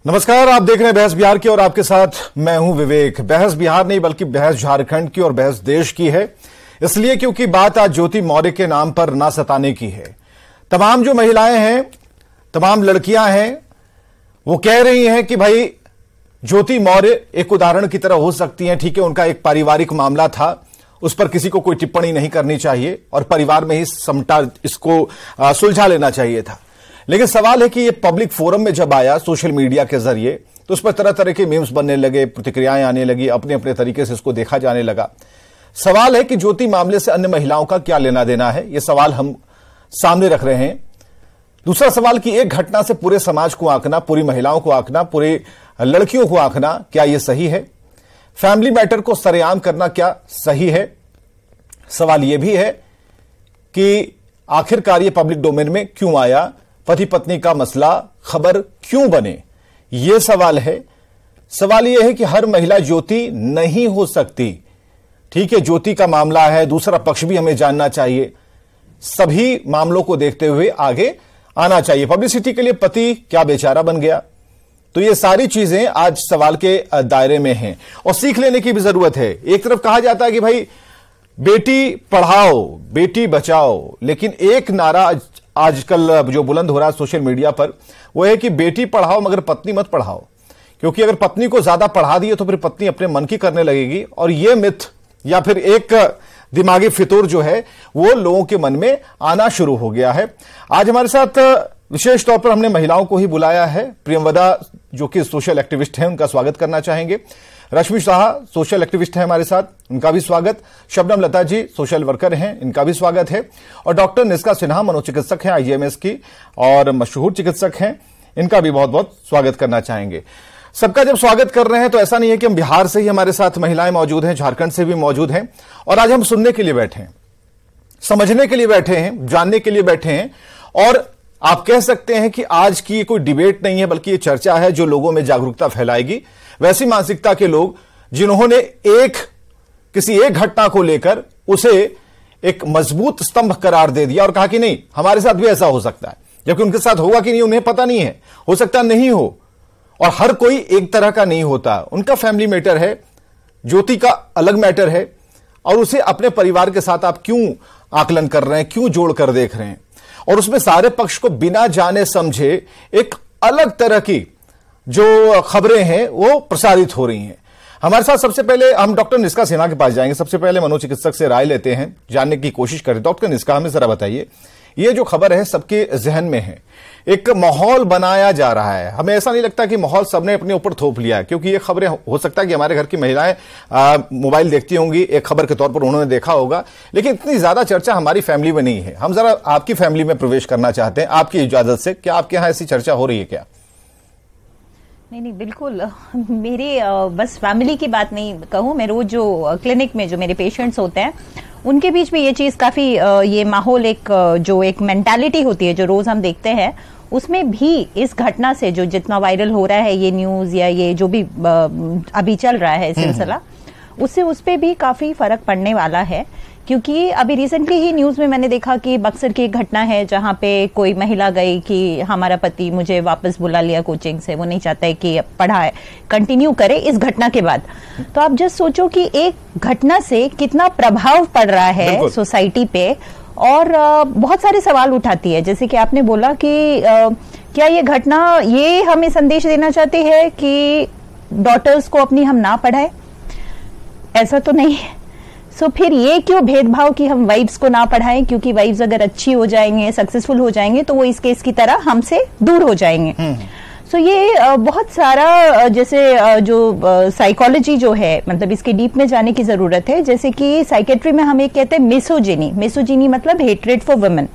नमस्कार, आप देख रहे हैं बहस बिहार की और आपके साथ मैं हूं विवेक। बहस बिहार नहीं बल्कि बहस झारखंड की और बहस देश की है, इसलिए क्योंकि बात आज ज्योति मौर्य के नाम पर ना सताने की है। तमाम जो महिलाएं हैं, तमाम लड़कियां हैं, वो कह रही हैं कि भाई ज्योति मौर्य एक उदाहरण की तरह हो सकती हैं। ठीक है, उनका एक पारिवारिक मामला था, उस पर किसी को कोई टिप्पणी नहीं करनी चाहिए और परिवार में ही इसको सुलझा लेना चाहिए था। लेकिन सवाल है कि ये पब्लिक फोरम में जब आया सोशल मीडिया के जरिए तो उस पर तरह तरह के मीम्स बनने लगे, प्रतिक्रियाएं आने लगी, अपने अपने तरीके से इसको देखा जाने लगा। सवाल है कि ज्योति मामले से अन्य महिलाओं का क्या लेना देना है, यह सवाल हम सामने रख रहे हैं। दूसरा सवाल कि एक घटना से पूरे समाज को आंकना, पूरी महिलाओं को आंकना, पूरी लड़कियों को आंकना, क्या यह सही है? फैमिली मैटर को सरेआम करना क्या सही है? सवाल यह भी है कि आखिरकार यह पब्लिक डोमेन में क्यों आया? पति पत्नी का मसला खबर क्यों बने? यह सवाल है। सवाल यह है कि हर महिला ज्योति नहीं हो सकती। ठीक है, ज्योति का मामला है, दूसरा पक्ष भी हमें जानना चाहिए। सभी मामलों को देखते हुए आगे आना चाहिए। पब्लिसिटी के लिए पति क्या बेचारा बन गया? तो ये सारी चीजें आज सवाल के दायरे में हैं और सीख लेने की भी जरूरत है। एक तरफ कहा जाता है कि भाई बेटी पढ़ाओ, बेटी बचाओ, लेकिन एक नारा आजकल जो बुलंद हो रहा है सोशल मीडिया पर वो है कि बेटी पढ़ाओ मगर पत्नी मत पढ़ाओ, क्योंकि अगर पत्नी को ज्यादा पढ़ा दिए तो फिर पत्नी अपने मन की करने लगेगी और यह मिथ या फिर एक दिमागी फितूर जो है वो लोगों के मन में आना शुरू हो गया है। आज हमारे साथ विशेष तौर पर हमने महिलाओं को ही बुलाया है। प्रियंवदा जो कि सोशल एक्टिविस्ट हैं, उनका स्वागत करना चाहेंगे। रश्मि शाह सोशल एक्टिविस्ट हैं हमारे साथ, उनका भी स्वागत। शबनम लता जी सोशल वर्कर हैं, इनका भी स्वागत है। और डॉक्टर निष्का सिन्हा मनोचिकित्सक हैं, आईजीएमएस की और मशहूर चिकित्सक हैं, इनका भी बहुत बहुत स्वागत करना चाहेंगे। सबका जब स्वागत कर रहे हैं तो ऐसा नहीं है कि हम बिहार से ही हमारे साथ महिलाएं मौजूद हैं, झारखंड से भी मौजूद हैं और आज हम सुनने के लिए बैठे हैं, समझने के लिए बैठे हैं, जानने के लिए बैठे हैं। और आप कह सकते हैं कि आज की ये कोई डिबेट नहीं है बल्कि ये चर्चा है जो लोगों में जागरूकता फैलाएगी। वैसी मानसिकता के लोग जिन्होंने किसी एक घटना को लेकर उसे एक मजबूत स्तंभ करार दे दिया और कहा कि नहीं हमारे साथ भी ऐसा हो सकता है, जबकि उनके साथ होगा कि नहीं उन्हें पता नहीं है, हो सकता नहीं हो। और हर कोई एक तरह का नहीं होता, उनका फैमिली मैटर है, ज्योति का अलग मैटर है और उसे अपने परिवार के साथ आप क्यों आकलन कर रहे हैं, क्यों जोड़कर देख रहे हैं? और उसमें सारे पक्ष को बिना जाने समझे एक अलग तरह की जो खबरें हैं वो प्रसारित हो रही हैं। हमारे साथ सबसे पहले हम डॉक्टर निष्का सिन्हा के पास जाएंगे। सबसे पहले मनोचिकित्सक से राय लेते हैं, जानने की कोशिश करें। डॉक्टर निष्का, हमें जरा बताइए, ये जो खबर है सबके जहन में है, एक माहौल बनाया जा रहा है। हमें ऐसा नहीं लगता कि माहौल सबने अपने ऊपर थोप लिया है, क्योंकि ये खबरें हो सकता है कि हमारे घर की महिलाएं मोबाइल देखती होंगी, एक खबर के तौर पर उन्होंने देखा होगा, लेकिन इतनी ज्यादा चर्चा हमारी फैमिली में नहीं है। हम जरा आपकी फैमिली में प्रवेश करना चाहते हैं आपकी इजाजत से। क्या आपके यहां ऐसी चर्चा हो रही है क्या? नहीं, बिल्कुल। मेरी बस फैमिली की बात नहीं कहूँ, मैं रोज जो क्लिनिक में जो मेरे पेशेंट्स होते हैं उनके बीच में ये चीज काफी ये माहौल जो एक मेंटालिटी होती है जो रोज हम देखते हैं, उसमें भी इस घटना से जो जितना वायरल हो रहा है ये न्यूज या ये जो भी अभी चल रहा है सिलसिला, उससे उस पे भी काफी फर्क पड़ने वाला है। क्योंकि अभी रिसेंटली ही न्यूज में मैंने देखा कि बक्सर की एक घटना है जहां पे कोई महिला गई कि हमारा पति मुझे वापस बुला लिया कोचिंग से, वो नहीं चाहता है कि पढ़ाए कंटिन्यू करे इस घटना के बाद। तो आप जस्ट सोचो कि एक घटना से कितना प्रभाव पड़ रहा है सोसाइटी पे और बहुत सारे सवाल उठाती है। जैसे कि आपने बोला कि क्या ये घटना ये हमें संदेश देना चाहते हैं कि डॉटर्स को अपनी हम ना पढ़ाए? ऐसा तो नहीं है। सो फिर ये क्यों भेदभाव कि हम वाइफ्स को ना पढ़ाएं, क्योंकि वाइफ्स अगर अच्छी हो जाएंगे, सक्सेसफुल हो जाएंगे तो वो इस केस की तरह हमसे दूर हो जाएंगे। सो ये बहुत सारा जैसे जो साइकोलॉजी जो है, मतलब इसके डीप में जाने की जरूरत है। जैसे कि साइकेट्री में हम एक कहते हैं मिसोजिनी। मिसोजिनी मतलब हेट्रेड फॉर वुमेन।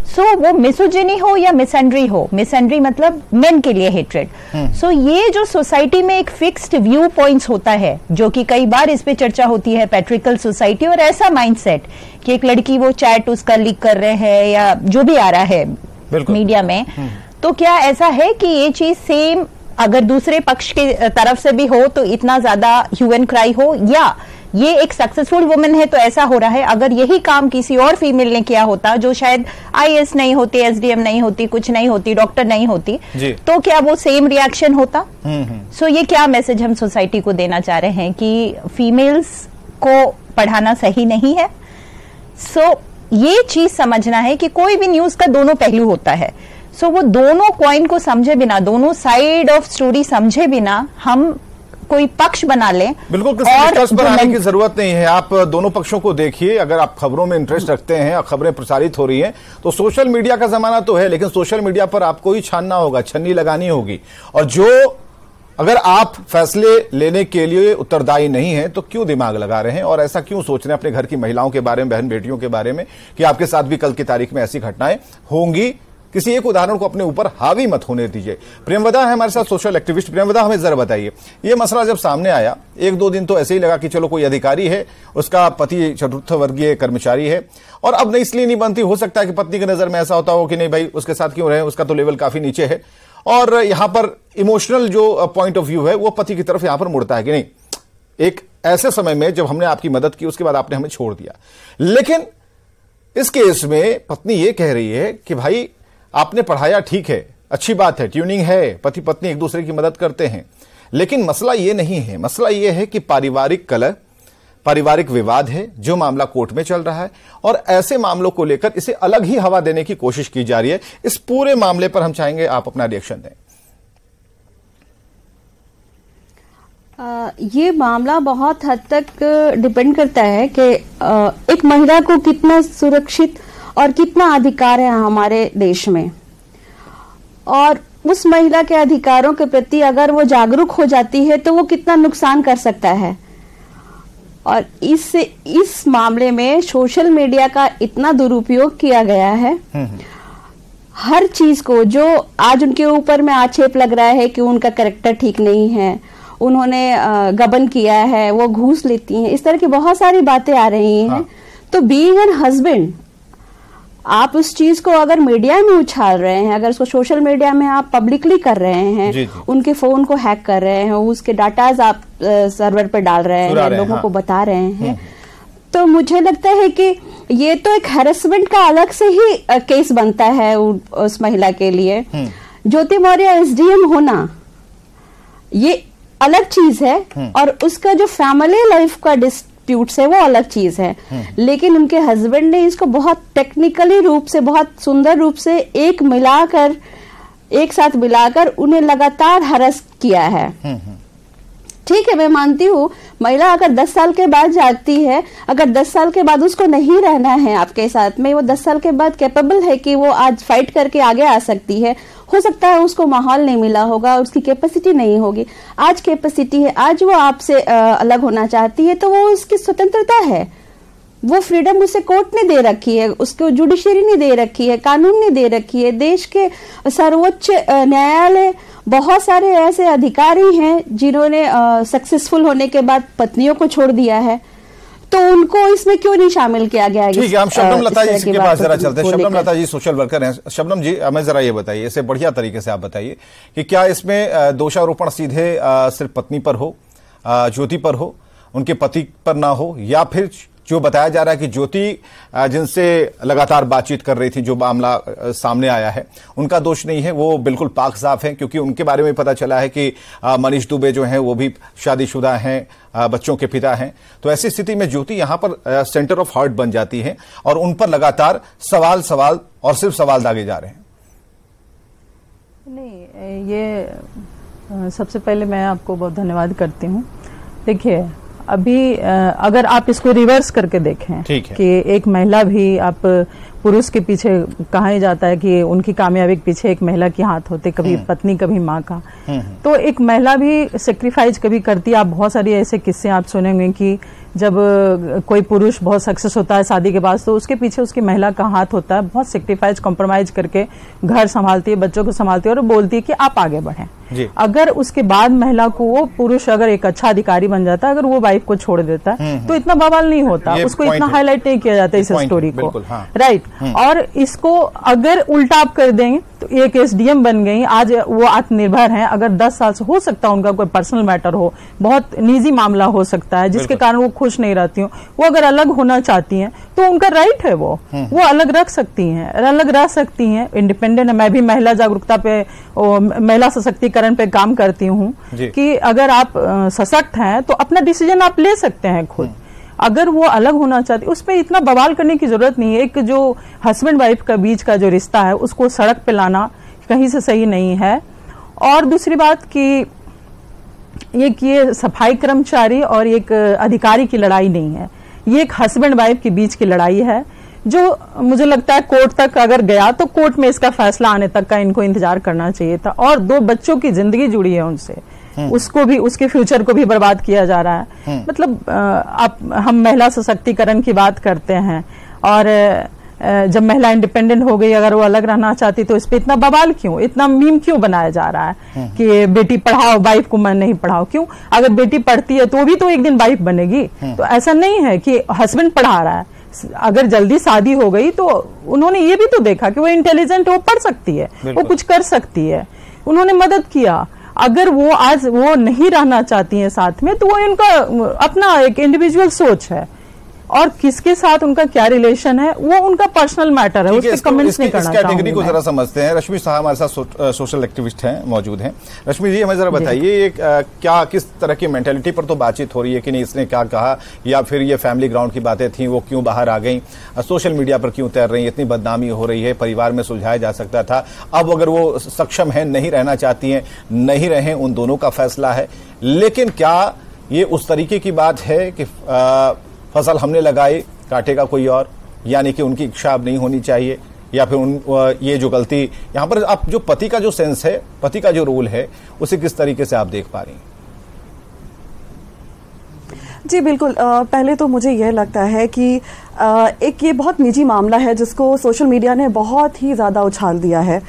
सो वो मिसोजिनी हो या मिसएंड्री हो, मिसएंड्री मतलब मेन के लिए हेट्रेड। सो ये जो सोसाइटी में एक फिक्स्ड व्यू पॉइंट्स होता है, जो कि कई बार इस पे चर्चा होती है, पैट्रिकल सोसाइटी, और ऐसा माइंडसेट कि एक लड़की वो चैट उसका लीक कर रहे हैं या जो भी आ रहा है मीडिया में, तो क्या ऐसा है कि ये चीज सेम अगर दूसरे पक्ष की तरफ से भी हो तो इतना ज्यादा ह्यू एंड क्राई हो, या ये एक सक्सेसफुल वुमेन है तो ऐसा हो रहा है। अगर यही काम किसी और फीमेल ने किया होता जो शायद IAS नहीं होती, SDM नहीं होती, कुछ नहीं होती, डॉक्टर नहीं होती, तो क्या वो सेम रिएक्शन होता? सो ये क्या मैसेज हम सोसाइटी को देना चाह रहे हैं कि फीमेल्स को पढ़ाना सही नहीं है। सो ये चीज समझना है कि कोई भी न्यूज का दोनों पहलू होता है। सो वो दोनों कॉइन को समझे बिना, दोनों साइड ऑफ स्टोरी समझे बिना हम कोई पक्ष बना लें, बिल्कुल किसी निष्कर्ष पर आने की जरूरत नहीं है। आप दोनों पक्षों को देखिए। अगर आप खबरों में इंटरेस्ट रखते हैं और खबरें प्रसारित हो रही हैं तो सोशल मीडिया का जमाना तो है, लेकिन सोशल मीडिया पर आपको ही छानना होगा, छन्नी लगानी होगी। और जो अगर आप फैसले लेने के लिए उत्तरदायी नहीं है तो क्यों दिमाग लगा रहे हैं और ऐसा क्यों सोच रहे हैं अपने घर की महिलाओं के बारे में, बहन बेटियों के बारे में कि आपके साथ भी कल की तारीख में ऐसी घटनाएं होंगी। किसी एक उदाहरण को अपने ऊपर हावी मत होने दीजिए। प्रेमवदा है हमारे साथ, सोशल एक्टिविस्ट। प्रेमवदा, हमें जरा बताइए, ये मसला जब सामने आया 1-2 दिन तो ऐसे ही लगा कि चलो कोई अधिकारी है, उसका पति चतुर्थ वर्गीय कर्मचारी है और अब नहीं इसलिए नहीं बनती, हो सकता है कि पत्नी की नजर में ऐसा होता हो कि नहीं भाई उसके साथ क्यों रहे, उसका तो लेवल काफी नीचे है, और यहां पर इमोशनल जो पॉइंट ऑफ व्यू है वो पति की तरफ यहां पर मुड़ता है कि नहीं, एक ऐसे समय में जब हमने आपकी मदद की उसके बाद आपने हमें छोड़ दिया। लेकिन इस केस में पत्नी ये कह रही है कि भाई आपने पढ़ाया, ठीक है, अच्छी बात है, ट्यूनिंग है, पति पत्नी एक दूसरे की मदद करते हैं, लेकिन मसला ये नहीं है। मसला ये है कि पारिवारिक कलह, पारिवारिक विवाद है, जो मामला कोर्ट में चल रहा है और ऐसे मामलों को लेकर इसे अलग ही हवा देने की कोशिश की जा रही है। इस पूरे मामले पर हम चाहेंगे आप अपना रिएक्शन दें। ये मामला बहुत हद तक डिपेंड करता है कि एक महिला को कितना सुरक्षित और कितना अधिकार है हमारे देश में, और उस महिला के अधिकारों के प्रति अगर वो जागरूक हो जाती है तो वो कितना नुकसान कर सकता है। और इस मामले में सोशल मीडिया का इतना दुरुपयोग किया गया है। हर चीज को जो आज उनके ऊपर में आक्षेप लग रहा है कि उनका कैरेक्टर ठीक नहीं है, उन्होंने गबन किया है, वो घूस लेती हैं, इस तरह की बहुत सारी बातें आ रही हैं। हाँ। तो बीइंग एन हस्बैंड, आप उस चीज को अगर मीडिया में उछाल रहे हैं, अगर उसको सोशल मीडिया में आप पब्लिकली कर रहे हैं, जी। उनके फोन को हैक कर रहे हैं, उसके डाटाज आप सर्वर पर डाल रहे हैं, लोगों को बता रहे हैं, तो मुझे लगता है कि ये तो एक हैरेसमेंट का अलग से ही केस बनता है उस महिला के लिए। ज्योति मौर्य SDM होना ये अलग चीज है, और उसका जो फैमिली लाइफ का डिस्प्यूट्स है वो अलग चीज है। लेकिन उनके हस्बैंड ने इसको बहुत टेक्निकली रूप से, बहुत सुंदर रूप से एक साथ मिलाकर उन्हें लगातार हरास किया है। ठीक है, मैं मानती हूँ महिला अगर 10 साल के बाद जाती है, अगर 10 साल के बाद उसको नहीं रहना है आपके साथ में, वो 10 साल के बाद कैपेबल है कि वो आज फाइट करके आगे आ सकती है। हो सकता है उसको माहौल नहीं मिला होगा, उसकी कैपेसिटी नहीं होगी, आज कैपेसिटी है, आज वो आपसे अलग होना चाहती है, तो वो उसकी स्वतंत्रता है, वो फ्रीडम उसे कोर्ट ने दे रखी है, उसको जुडिशरी ने दे रखी है, कानून ने दे रखी है, देश के सर्वोच्च न्यायालय, बहुत सारे ऐसे अधिकारी हैं जिन्होंने सक्सेसफुल होने के बाद पत्नियों को छोड़ दिया है, तो उनको इसमें क्यों नहीं शामिल किया गया है? ठीक है, हम शबनम लता जी के पास जरा चलते हैं। शबनम लता जी सोशल वर्कर हैं। शबनम जी, हमें जरा ये बताइए, इसे बढ़िया तरीके से आप बताइए कि क्या इसमें दोषारोपण सीधे सिर्फ पत्नी पर हो, ज्योति पर हो, उनके पति पर ना हो, या फिर जो बताया जा रहा है कि ज्योति जिनसे लगातार बातचीत कर रही थी, जो मामला सामने आया है, उनका दोष नहीं है, वो बिल्कुल पाक साफ है, क्योंकि उनके बारे में पता चला है कि मनीष दुबे जो हैं वो भी शादीशुदा हैं, बच्चों के पिता हैं। तो ऐसी स्थिति में ज्योति यहां पर सेंटर ऑफ हार्ट बन जाती है और उन पर लगातार सवाल और सिर्फ सवाल दागे जा रहे हैं। नहीं, ये सबसे पहले मैं आपको बहुत धन्यवाद करती हूँ। देखिए, अभी अगर आप इसको रिवर्स करके देखें कि एक महिला भी, आप पुरुष के पीछे कहा जाता है कि उनकी कामयाबी के पीछे एक महिला के हाथ होते, कभी पत्नी कभी माँ का, तो एक महिला भी सेक्रीफाइस कभी करती है। आप बहुत सारी ऐसे किस्से आप सुनेंगे कि जब कोई पुरुष बहुत सक्सेस होता है शादी के बाद, तो उसके पीछे उसकी महिला का हाथ होता है, बहुत सेक्रीफाइस, कॉम्प्रोमाइज करके घर संभालती है, बच्चों को संभालती है और बोलती है कि आप आगे बढ़ें। अगर उसके बाद महिला को वो पुरुष अगर एक अच्छा अधिकारी बन जाता है, अगर वो वाइफ को छोड़ देता है तो इतना बवाल नहीं होता, उसको इतना हाईलाइट नहीं किया जाता इस स्टोरी को, राइट। और इसको अगर उल्टा आप कर देंगे तो एक एसडीएम बन गई, आज वो आत्मनिर्भर हैं, अगर 10 साल से हो सकता है उनका कोई पर्सनल मैटर हो, बहुत निजी मामला हो सकता है जिसके कारण वो खुश नहीं रहती हो, वो अगर अलग होना चाहती हैं तो उनका राइट है, वो अलग रख सकती हैं, अलग रह सकती हैं, इंडिपेंडेंट है। मैं भी महिला जागरूकता पे, महिला सशक्तिकरण पे काम करती हूँ कि अगर आप सशक्त हैं तो अपना डिसीजन आप ले सकते हैं खुद। अगर वो अलग होना चाहती, उस पर इतना बवाल करने की जरूरत नहीं है। एक जो हस्बैंड वाइफ का बीच का जो रिश्ता है उसको सड़क पे लाना कहीं से सही नहीं है। और दूसरी बात कि ये सफाई कर्मचारी और एक अधिकारी की लड़ाई नहीं है, ये एक हस्बैंड वाइफ के बीच की लड़ाई है, जो मुझे लगता है कोर्ट तक अगर गया तो कोर्ट में इसका फैसला आने तक का इनको इंतजार करना चाहिए था। और 2 बच्चों की जिंदगी जुड़ी है उनसे, उसको भी, उसके फ्यूचर को भी बर्बाद किया जा रहा है। मतलब हम महिला सशक्तिकरण की बात करते हैं और जब महिला इंडिपेंडेंट हो गई, अगर वो अलग रहना चाहती तो इस पे इतना बवाल क्यों, इतना मीम क्यों बनाया जा रहा है कि बेटी पढ़ाओ वाइफ को मैं नहीं पढ़ाओ? क्यों? अगर बेटी पढ़ती है तो वो भी तो एक दिन वाइफ बनेगी। तो ऐसा नहीं है कि हस्बैंड पढ़ा रहा है, अगर जल्दी शादी हो गई तो उन्होंने ये भी तो देखा कि वो इंटेलिजेंट है, वो पढ़ सकती है, वो कुछ कर सकती है, उन्होंने मदद किया। अगर वो आज वो नहीं रहना चाहती हैं साथ में तो वो इनका अपना एक इंडिविजुअल सोच है, और किसके साथ उनका क्या रिलेशन है वो उनका पर्सनल मैटर है, उस पे कमेंट्स नहीं करना चाहूंगी। इस कैटेगरी को जरा समझते हैं। रश्मि साहब हमारे साथ सोशल एक्टिविस्ट हैं, मौजूद हैं। रश्मि जी, हमें जरा बताइए क्या किस तरह की मेंटेलिटी पर तो बातचीत हो रही है कि नहीं, इसने क्या कहा, या फिर ये फैमिली ग्राउंड की बातें थी वो क्यों बाहर आ गई, सोशल मीडिया पर क्यों तैर रही है, इतनी बदनामी हो रही है, परिवार में सुलझाया जा सकता था। अब अगर वो सक्षम है, नहीं रहना चाहती है, नहीं रहे, उन दोनों का फैसला है। लेकिन क्या ये उस तरीके की बात है कि फसल हमने लगाई काटेगा कोई और, यानी कि उनकी इच्छा अब नहीं होनी चाहिए, या फिर ये जो गलती यहां पर आप जो पति का जो सेंस है, पति का जो रोल है, उसे किस तरीके से आप देख पा रही हैं? जी बिल्कुल। पहले तो मुझे यह लगता है कि एक ये बहुत निजी मामला है जिसको सोशल मीडिया ने बहुत ही ज्यादा उछाल दिया है।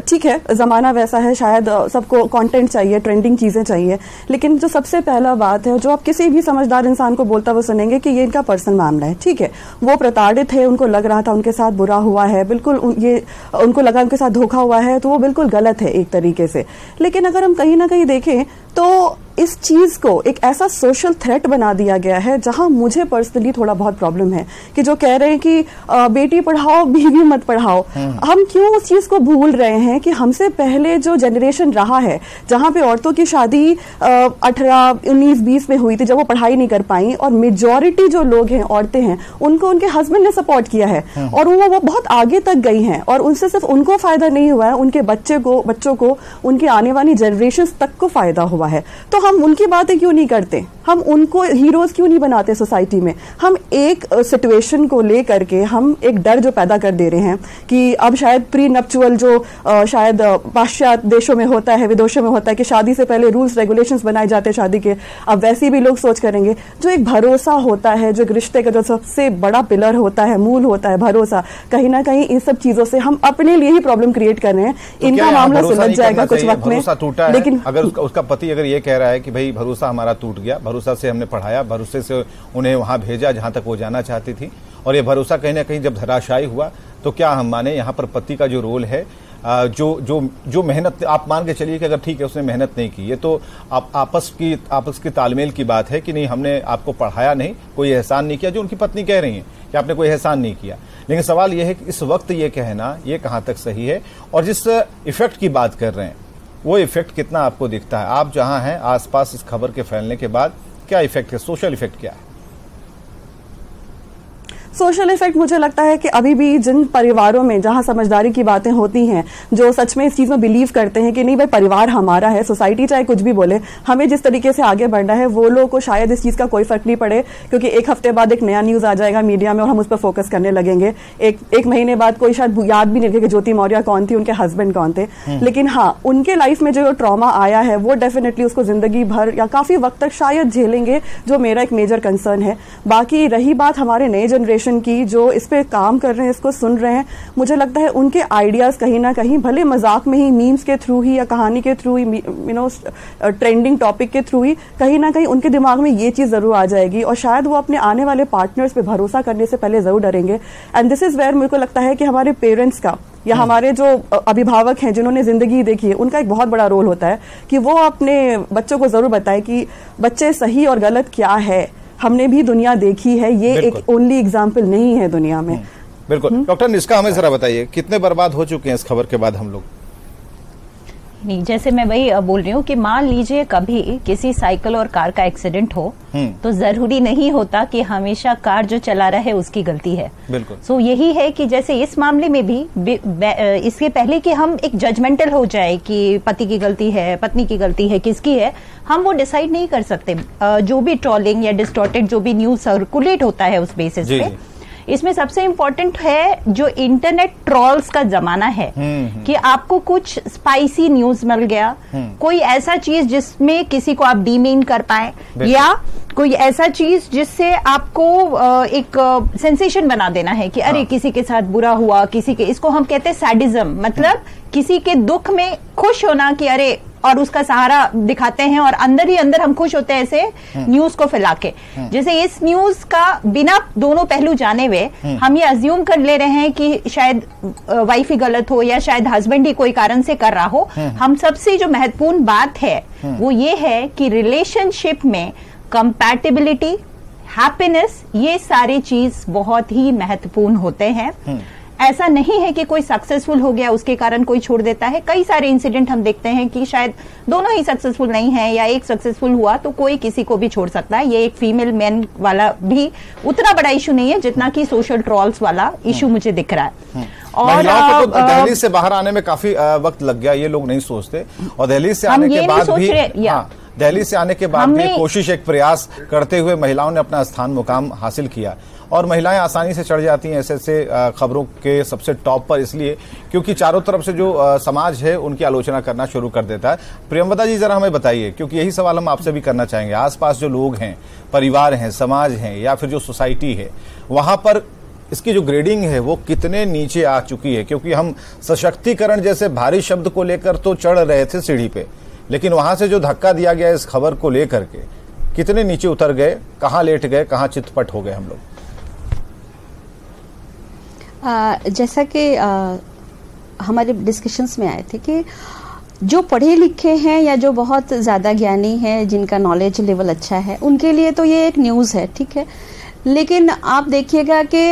ठीक है, जमाना वैसा है, शायद सबको कंटेंट चाहिए, ट्रेंडिंग चीजें चाहिए, लेकिन जो सबसे पहला बात है, जो आप किसी भी समझदार इंसान को बोलता वो सुनेंगे कि ये इनका पर्सनल मामला है। ठीक है, वो प्रताड़ित है, उनको लग रहा था उनके साथ बुरा हुआ है, बिल्कुल ये उनको लगा उनके साथ धोखा हुआ है, तो वो बिल्कुल गलत है एक तरीके से। लेकिन अगर हम कहीं ना कहीं देखें तो इस चीज को एक ऐसा सोशल थ्रेट बना दिया गया है जहां मुझे पर्सनली थोड़ा बहुत प्रॉब्लम है कि जो कह रहे हैं कि बेटी पढ़ाओ बीवी मत पढ़ाओ, हम क्यों उस चीज को भूल रहे हैं कि हमसे पहले जो जनरेशन रहा है जहां पे औरतों की शादी 18, 19, 20 में हुई थी, जब वो पढ़ाई नहीं कर पाई, और मेजॉरिटी जो लोग हैं, औरतें हैं, उनको उनके हस्बैंड ने सपोर्ट किया है और वो बहुत आगे तक गई हैं, और उनसे सिर्फ उनको फायदा नहीं हुआ है, उनके बच्चों को उनके आने वाली जनरेशन तक को फायदा हुआ है। तो हम उनकी बातें क्यों नहीं करते, हम उनको हीरोज क्यों नहीं बनाते सोसाइटी में? हम एक सिचुएशन को लेकर के हम एक डर जो पैदा कर दे रहे हैं कि अब शायद प्री नप्चुअल जो शायद पाश्चात्य देशों में होता है, विदेशों में होता है कि शादी से पहले रूल्स रेगुलेशंस बनाए जाते हैं शादी के, अब वैसे भी लोग सोच करेंगे। जो एक भरोसा होता है, जो एक रिश्ते का जो सबसे बड़ा पिलर होता है, मूल होता है भरोसा, कहीं ना कहीं इन सब चीजों से हम अपने लिए ही प्रॉब्लम क्रिएट कर रहे हैं। तो इनका मामला सुलझ जाएगा कुछ वक्त में, लेकिन अगर उसका पति अगर ये कह रहा है कि भाई भरोसा हमारा टूट गया, भरोसा से हमने पढ़ाया, भरोसे से उन्हें वहां भेजा जहां तक वो जाना चाहती थी, और ये भरोसा कहीं ना कहीं जब धराशायी हुआ, तो क्या हम माने यहाँ पर पति का जो रोल है, जो मेहनत आप मान के चलिए कि अगर ठीक है उसने मेहनत नहीं की, ये तो आपस की तालमेल की बात है कि नहीं हमने आपको पढ़ाया नहीं, कोई एहसान नहीं किया, जो उनकी पत्नी कह रही है कि आपने कोई एहसान नहीं किया। लेकिन सवाल यह है कि इस वक्त ये कहना ये कहां तक सही है, और जिस इफेक्ट की बात कर रहे हैं वो इफेक्ट कितना आपको दिखता है? आप जहां हैं आसपास इस खबर के फैलने के बाद क्या इफेक्ट है, सोशल इफेक्ट क्या है? सोशल इफेक्ट मुझे लगता है कि अभी भी जिन परिवारों में जहां समझदारी की बातें होती हैं, जो सच में इस चीज में बिलीव करते हैं कि नहीं भाई परिवार हमारा है, सोसाइटी चाहे कुछ भी बोले, हमें जिस तरीके से आगे बढ़ना है, वो लोग को शायद इस चीज का कोई फर्क नहीं पड़े, क्योंकि एक हफ्ते बाद एक नया न्यूज आ जाएगा मीडिया में और हम उस पर फोकस करने लगेंगे। एक महीने बाद कोई शायद याद भी नहीं रखेगा ज्योति मौर्य कौन थी, उनके हस्बैंड कौन थे। लेकिन हाँ, उनके लाइफ में जो ट्रॉमा आया है वो डेफिनेटली उसको जिंदगी भर या काफी वक्त तक शायद झेलेंगे, जो मेरा एक मेजर कंसर्न है। बाकी रही बात हमारे नए जनरेशन जनरेशन की जो इस पे काम कर रहे हैं, इसको सुन रहे हैं, मुझे लगता है उनके आइडियाज कहीं ना कहीं भले मजाक में ही, मीम्स के थ्रू ही या कहानी के थ्रू ही, ट्रेंडिंग टॉपिक के थ्रू ही कहीं ना कहीं उनके दिमाग में ये चीज जरूर आ जाएगी और शायद वो अपने आने वाले पार्टनर्स पे भरोसा करने से पहले जरूर डरेंगे। एंड दिस इज वेयर मेरे को लगता है कि हमारे पेरेंट्स का या हमारे जो अभिभावक हैं जिन्होंने जिंदगी देखी है, उनका एक बहुत बड़ा रोल होता है कि वो अपने बच्चों को जरूर बताए कि बच्चे सही और गलत क्या है। हमने भी दुनिया देखी है, ये एक ओनली एग्जाम्पल नहीं है दुनिया में। बिल्कुल। डॉक्टर निष्का, हमें जरा बताइए कितने बर्बाद हो चुके हैं इस खबर के बाद हम लोग? नहीं, जैसे मैं वही बोल रही हूँ कि मान लीजिए कभी किसी साइकिल और कार का एक्सीडेंट हो तो जरूरी नहीं होता कि हमेशा कार जो चला रहा है उसकी गलती है। बिल्कुल। सो यही है कि जैसे इस मामले में भी इसके पहले कि हम एक जजमेंटल हो जाए कि पति की गलती है, पत्नी की गलती है, किसकी है, हम वो डिसाइड नहीं कर सकते। जो भी ट्रोलिंग या डिस्टॉर्टेड जो भी न्यूज सर्कुलेट होता है उस बेसिस पे, इसमें सबसे इम्पोर्टेंट है जो इंटरनेट ट्रोल्स का जमाना है कि आपको कुछ स्पाइसी न्यूज मिल गया, कोई ऐसा चीज जिसमें किसी को आप डीमेन कर पाए, या कोई ऐसा चीज जिससे आपको एक सेंसेशन बना देना है कि अरे किसी के साथ बुरा हुआ, किसी के, इसको हम कहते हैं सैडिज्म, मतलब किसी के दुख में खुश होना कि अरे, और उसका सहारा दिखाते हैं और अंदर ही अंदर हम खुश होते हैं ऐसे न्यूज को फैला के। जैसे इस न्यूज का बिना दोनों पहलू जाने हुए हम ये अज्यूम कर ले रहे हैं कि शायद वाइफ ही गलत हो या शायद हस्बैंड ही कोई कारण से कर रहा हो। हम सबसे जो महत्वपूर्ण बात है वो ये है कि रिलेशनशिप में कंपैटिबिलिटी, हैप्पीनेस, ये सारी चीज बहुत ही महत्वपूर्ण होते हैं। ऐसा नहीं है कि कोई सक्सेसफुल हो गया उसके कारण कोई छोड़ देता है। कई सारे इंसिडेंट हम देखते हैं कि शायद दोनों ही सक्सेसफुल नहीं है या एक सक्सेसफुल हुआ तो कोई किसी को भी छोड़ सकता है। ये एक फीमेल मैन वाला भी उतना बड़ा इशू नहीं है जितना कि सोशल ट्रोल्स वाला इशू मुझे दिख रहा है। और महिलाओं को तो दहलीज से बाहर आने में काफी वक्त लग गया, ये लोग नहीं सोचते। और दहलीज से आने के बाद भी दिल्ली से आने के बाद भी कोशिश, एक प्रयास करते हुए महिलाओं ने अपना स्थान मुकाम हासिल किया और महिलाएं आसानी से चढ़ जाती हैं ऐसे खबरों के सबसे टॉप पर, इसलिए क्योंकि चारों तरफ से जो समाज है उनकी आलोचना करना शुरू कर देता है। प्रियंवदा जी जरा हमें बताइए, क्योंकि यही सवाल हम आपसे भी करना चाहेंगे, आसपास जो लोग हैं, परिवार हैं, समाज हैं या फिर जो सोसाइटी है, वहां पर इसकी जो ग्रेडिंग है वो कितने नीचे आ चुकी है? क्योंकि हम सशक्तिकरण जैसे भारी शब्द को लेकर तो चढ़ रहे थे सीढ़ी पे, लेकिन वहां से जो धक्का दिया गया इस खबर को लेकर के, कितने नीचे उतर गए, कहां लेट गए, कहां चितपट हो गए हम लोग? जैसा कि हमारे डिस्कशंस में आए थे कि जो पढ़े लिखे हैं या जो बहुत ज़्यादा ज्ञानी हैं, जिनका नॉलेज लेवल अच्छा है, उनके लिए तो ये एक न्यूज़ है, ठीक है। लेकिन आप देखिएगा कि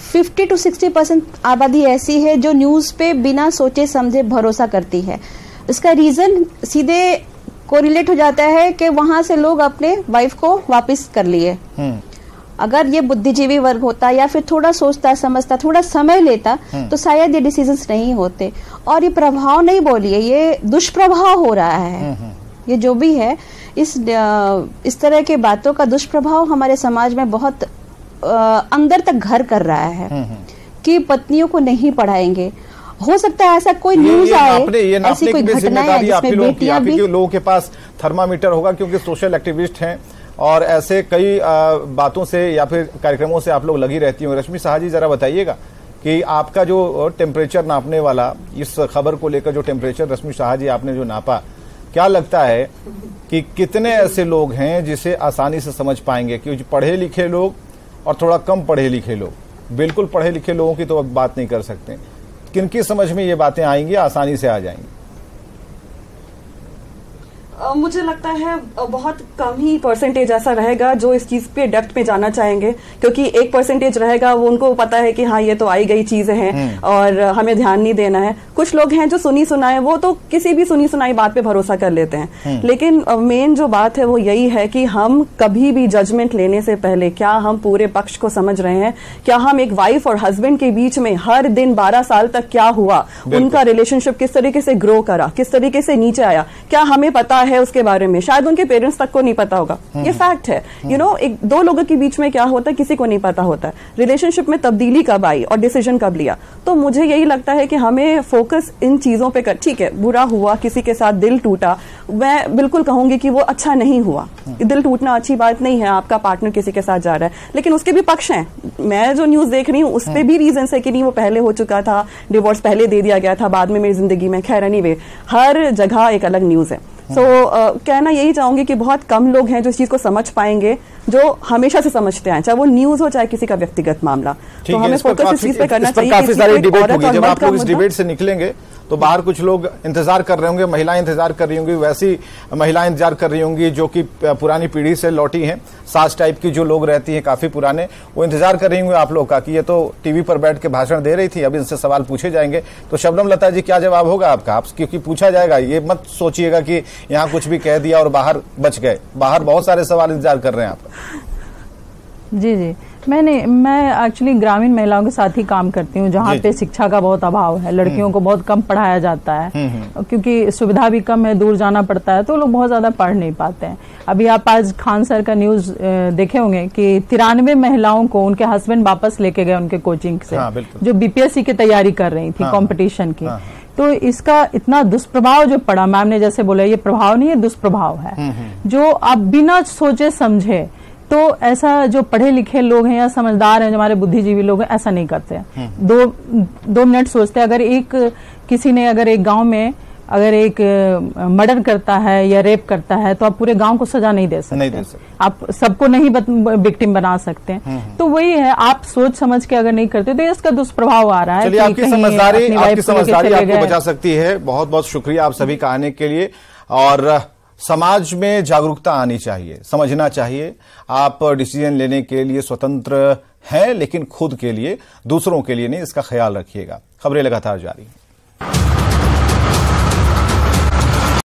50 to 60% आबादी ऐसी है जो न्यूज़ पे बिना सोचे समझे भरोसा करती है। इसका रीज़न सीधे कोरिलेट हो जाता है कि वहां से लोग अपने वाइफ को वापस कर लिए। अगर ये बुद्धिजीवी वर्ग होता या फिर थोड़ा सोचता समझता, थोड़ा समय लेता, तो शायद ये डिसीजंस नहीं होते। और ये प्रभाव नहीं बोलिए, ये दुष्प्रभाव हो रहा है। ये जो भी है, इस तरह के बातों का दुष्प्रभाव हमारे समाज में बहुत अंदर तक घर कर रहा है कि पत्नियों को नहीं पढ़ाएंगे। हो सकता है ऐसा कोई न्यूज आए, ऐसी कोई घटना है जिसमें बेटियां भी, लोगों के पास थर्मामीटर होगा क्योंकि सोशल एक्टिविस्ट हैं और ऐसे कई बातों से या फिर कार्यक्रमों से आप लोग लगी रहती हो। रश्मि साहा जी जरा बताइएगा कि आपका जो टेम्परेचर नापने वाला, इस खबर को लेकर जो टेम्परेचर रश्मि साहा जी आपने जो नापा, क्या लगता है कि कितने ऐसे लोग हैं जिसे आसानी से समझ पाएंगे? क्योंकि पढ़े लिखे लोग और थोड़ा कम पढ़े लिखे लोग, बिल्कुल पढ़े लिखे लोगों की तो अब बात नहीं कर सकते, किनकी समझ में ये बातें आएंगी, आसानी से आ जाएंगी? मुझे लगता है बहुत कम ही परसेंटेज ऐसा रहेगा जो इस चीज पे डेप्थ में जाना चाहेंगे, क्योंकि 1% रहेगा वो, उनको पता है कि हाँ ये तो आई गई चीजें हैं और हमें ध्यान नहीं देना है। कुछ लोग हैं जो सुनी सुनाए, वो तो किसी भी सुनी सुनाई बात पे भरोसा कर लेते हैं। लेकिन मेन जो बात है वो यही है कि हम कभी भी जजमेंट लेने से पहले क्या हम पूरे पक्ष को समझ रहे हैं, क्या हम एक वाइफ और हस्बैंड के बीच में हर दिन 12 साल तक क्या हुआ, उनका रिलेशनशिप किस तरीके से ग्रो करा, किस तरीके से नीचे आया, क्या हमें पता है उसके बारे में, शायद उनके पेरेंट्स तक को नहीं पता होगा। ये फैक्ट है। यू नो, एक दो लोगों के बीच में क्या होता है किसी को नहीं पता होता है, रिलेशनशिप में तब्दीली कब आई और डिसीजन कब लिया। तो मुझे यही लगता है कि हमें फोकस इन चीजों पे कर, ठीक है बुरा हुआ, किसी के साथ दिल टूटा, मैं बिल्कुल कहूंगी कि वो अच्छा नहीं हुआ, दिल टूटना अच्छी बात नहीं है, आपका पार्टनर किसी के साथ जा रहा है, लेकिन उसके भी पक्ष हैं। मैं जो न्यूज देख रही हूँ उस पे भी रीजन है कि नहीं वो पहले हो चुका था, डिवोर्स पहले दे दिया गया था, बाद में मेरी जिंदगी में, खैर एनीवे हर जगह एक अलग न्यूज है। कहना यही चाहूंगी कि बहुत कम लोग हैं जो इस चीज को समझ पाएंगे, जो हमेशा से समझते हैं, चाहे वो न्यूज हो चाहे किसी का व्यक्तिगत मामला। तो हमें फोकस इस चीज पे करना चाहिए। काफी सारी डिबेट होगी, जब आप लोग इस डिबेट से निकलेंगे तो बाहर कुछ लोग इंतजार कर रहे होंगे, महिलाएं इंतजार कर रही होंगी, वैसी महिलाएं इंतजार कर रही होंगी जो कि पुरानी पीढ़ी से लौटी हैं, सास टाइप की जो लोग रहती हैं काफी पुराने, वो इंतजार कर रही होंगे आप लोग का कि ये तो टीवी पर बैठ के भाषण दे रही थी, अब इनसे सवाल पूछे जाएंगे। तो शबनम लता जी क्या जवाब होगा आपका? आप क्योंकि पूछा जाएगा, ये मत सोचिएगा कि यहाँ कुछ भी कह दिया और बाहर बच गए, बाहर बहुत सारे सवाल इंतजार कर रहे हैं आपका। जी, मैं एक्चुअली ग्रामीण महिलाओं के साथ ही काम करती हूँ, जहाँ पे शिक्षा का बहुत अभाव है, लड़कियों को बहुत कम पढ़ाया जाता है, क्योंकि सुविधा भी कम है, दूर जाना पड़ता है, तो लोग बहुत ज्यादा पढ़ नहीं पाते हैं। अभी आप आज खान सर का न्यूज देखे होंगे कि 93 महिलाओं को उनके हस्बैंड वापस लेके गए उनके कोचिंग से, जो बीपीएससी की तैयारी कर रही थी, कॉम्पिटिशन की। तो इसका इतना दुष्प्रभाव जो पड़ा, मैम ने जैसे बोला, ये प्रभाव नहीं है, दुष्प्रभाव है, जो आप बिना सोचे समझे, तो ऐसा जो पढ़े लिखे लोग हैं या समझदार हैं, जो हमारे बुद्धिजीवी लोग हैं, ऐसा नहीं करते हैं। दो मिनट सोचते हैं। अगर किसी ने अगर एक गांव में अगर एक मर्डर करता है या रेप करता है, तो आप पूरे गांव को सजा नहीं दे सकते, आप सबको नहीं विक्टिम बना सकते हैं। तो वही है, आप सोच समझ के अगर नहीं करते तो इसका दुष्प्रभाव आ रहा है। चलिए, आपकी समझदारी आपको बचा सकती है। बहुत बहुत शुक्रिया आप सभी का आने के लिए। और समाज में जागरूकता आनी चाहिए, समझना चाहिए, आप डिसीजन लेने के लिए स्वतंत्र हैं, लेकिन खुद के लिए, दूसरों के लिए नहीं, इसका ख्याल रखिएगा। खबरें लगातार जारी।